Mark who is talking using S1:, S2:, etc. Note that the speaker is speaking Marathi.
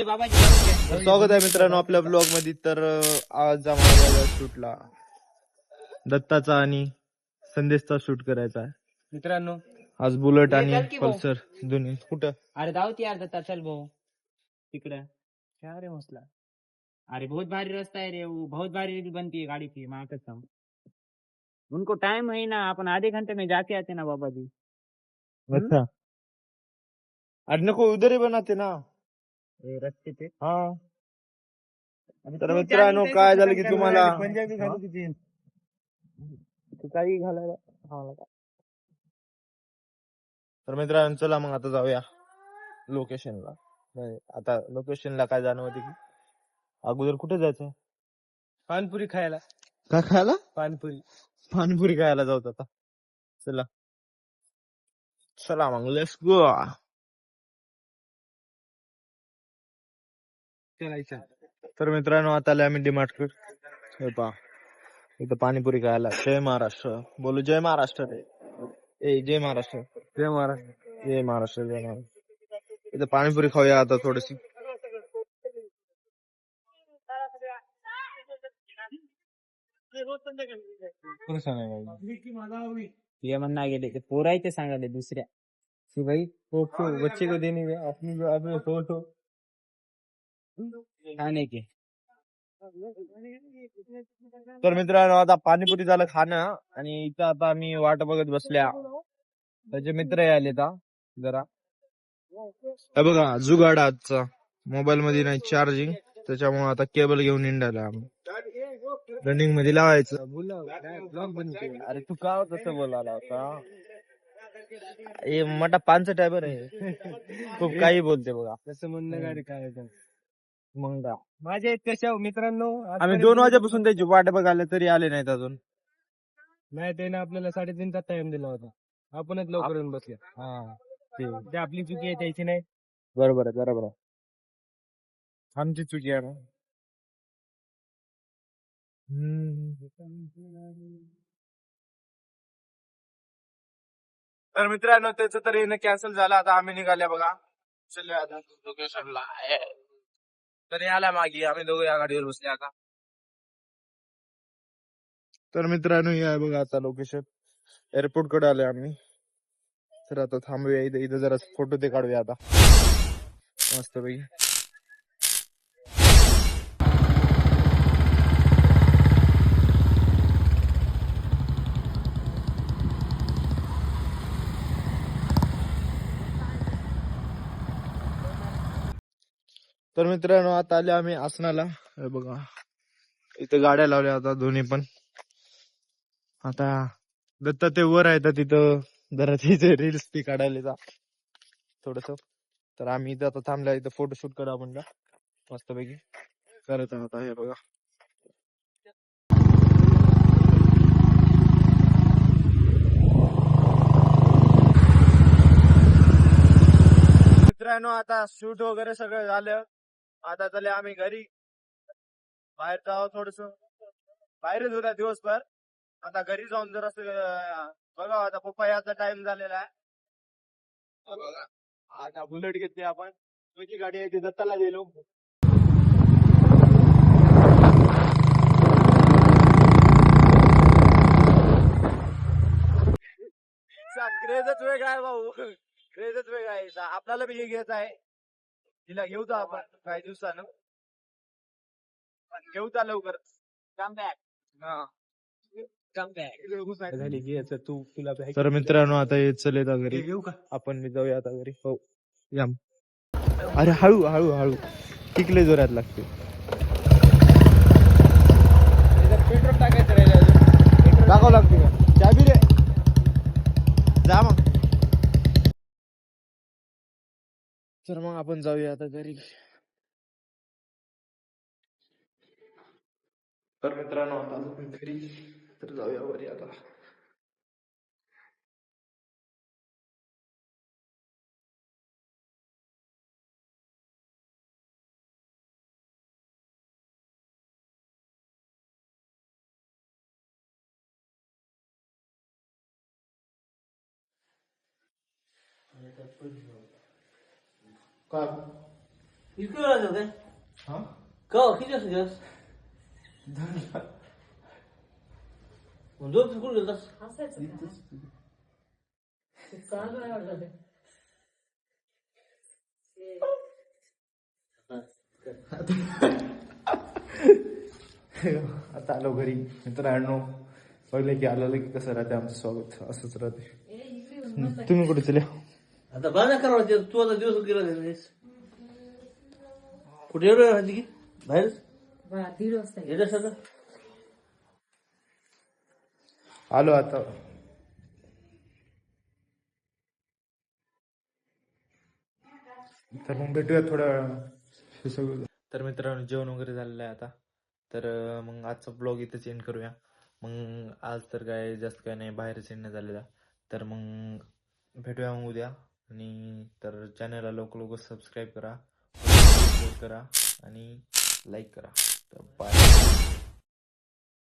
S1: स्वागत आहे मित्रांनो आपल्या ब्लॉग मध्ये. तर आज आम्हाला शूटला दत्ताचा आणि संदेशचा शूट करायचा आहे
S2: मित्रांनो.
S1: आज. बुलेट आणि पल्सर दोन्ही. कुठं?
S2: अरे दावती यार दत्ता, चल भाऊ तिकडं. क्या रे मसला. अरे बहुत भारी रास्ता है रे, वो बहुत भारी रील बनती है गाड़ी की, मैं कहता हूँ. उनको टाइम है ना, अपन आधे घंटे में जाके आते ना बाबा जी.
S1: अच्छा. अरे नको, उधर ही बनाते ना
S2: रस्ते पे.
S1: हा. तर मित्रांनो काय झालं की तुम्हाला
S2: पंजाबी घालू किती
S1: काही घालायला. तर मित्रांनो चला मग आता जाऊया लोकेशनला. आता लोकेशनला काय जाणं होती की अगोदर कुठे जायचं?
S2: पानपुरी खायला.
S1: काय खायला?
S2: पानपुरी.
S1: पाणीपुरी खायला जाऊ आता. चला चला मग लेट्स गो.
S2: चलायचं.
S1: तर मित्रांनो आता आले आम्ही डीमार्ट. हे पहा इथं पाणीपुरी खायला. जय महाराष्ट्र बोलू. जय महाराष्ट्र रे. जय महाराष्ट्र.
S2: जय महाराज.
S1: जय महाराष्ट्र. जय महाराष्ट्र. इथं पाणीपुरी खाऊया आता थोडीशी.
S2: ये म्हणणं गेले ते पोर आहे ते सांगाले दुसऱ्या की भाई फोटो बच्चे को देने में अपनी फोटो खाने के.
S1: तर मित्रांनो आता पाणीपुरी झालं खाणं आणि इथं आता आम्ही वाट बघत बसल्या. त्याचे मित्र आले आता जरा. हे बघा जुगाड आजचा. मोबाईल मध्ये नाही चार्जिंग, त्याच्यामुळे आता केबल घेऊन निघाला आम्ही. रनिंग मध्ये लावायचं. अरे तू का कसं बोलायला होता? हे मोठा पानसट टायबर आहे. खूप काही बोलते बघा.
S2: तसं म्हणणं गाडी काय
S1: मग
S2: माझ्या कशा मित्रांनो.
S1: आम्ही 2 वाजेपासून त्याची वाट बघायला तरी आले नाहीत अजून.
S2: नाही त्याने आपल्याला 3:30चा टाइम दिला होता, आपणच लवकर येऊन बसल्या.
S1: हा
S2: ते आपली चुकी आहे, त्याची नाही.
S1: बरोबर आहे बरोबर आहे. आमची चुकी आहे. तर मित्रांनो त्याचं तर येणं कॅन्सल झालं. आता आम्ही निघाल्या बघा. चल आता लोकेशनला. तर आला मागे आम्ही दोघं या गाडीवर बसले आता. तर मित्रांनो हे आहे बघा आता लोकेशन. एअरपोर्ट कडे आले आम्ही. तर आता थांबूया इथे. इथं जरा फोटो ते काढूया आता मस्त पैकी. तर मित्रांनो आता आले आम्ही आसनाला. हे बघा इथे गाड्या लावल्या आता दोन्ही पण. आता दत्ता ते वर आहे तर तिथं जरा तिथे रील्स ती काढायला जा थोडस. तर आम्ही इथं आता थांबल्या. इथं फोटोशूट करा म्हणलं मस्त पैकी करत आहोत. हे बघा मित्रांनो आता शूट वगैरे सगळं झालं. आता चले आम्ही घरी. बाहेर जावं थोडस. बाहेरच होता दिवसभर. आता घरी जाऊन जर असं बघा. आता पप्पा याचा टाइम झालेला आहे. आता बुलेट घेतली आपण. तुझी गाडी आहे ती दत्ताला गेलो. क्रेजच वेगळा आहे भाऊ. क्रेजच वेगळा आहे. आपल्याला बी हे घ्यायचं आहे. तिला घेऊ तर आपण काही दिवसानं. घेऊ तर लवकर. Come back. हा तर मित्रांनो आता हे चले घरी. आपण मी जाऊया आता घरी. हो या. अरे हळू हळू हळू टिकले जोरात लागते. पेट्रोल टाकायचं राहिलं. टाकावं लागते का चाबी रे. जा मग. तर मग आपण जाऊया आता घरी. तर मित्रांनो आता घरी. तर जाऊया घरी आता. काय
S3: इतकं वेळ लागेल काय
S1: हा
S3: का किती असं गॅस दोन कुठे गेलतास
S1: आता आलो घरी मित्रांनो पहिले की आलं की कसं राहते आमचं स्वागत असंच राहते तुम्ही कुठे चले
S3: आता बाजा करावं तू आता दिवस गेला नाहीस कुठे एवढं राहते की बाहेरच
S4: 1:30 वाजता
S3: येत सगळं
S1: आलो आता तर मग भेटूया थोड्या वेळा तर मित्रांनो जेवण वगैरे झालेलं आहे आता तर मग आजचा ब्लॉग इथेच एंड करूया मग आज तर काय जास्त काय नाही बाहेरच एंड झालेला तर मग भेटूया मग उद्या आणि तर चॅनलला लवकर सबस्क्राईब करा करा आणि लाईक करा तर बाय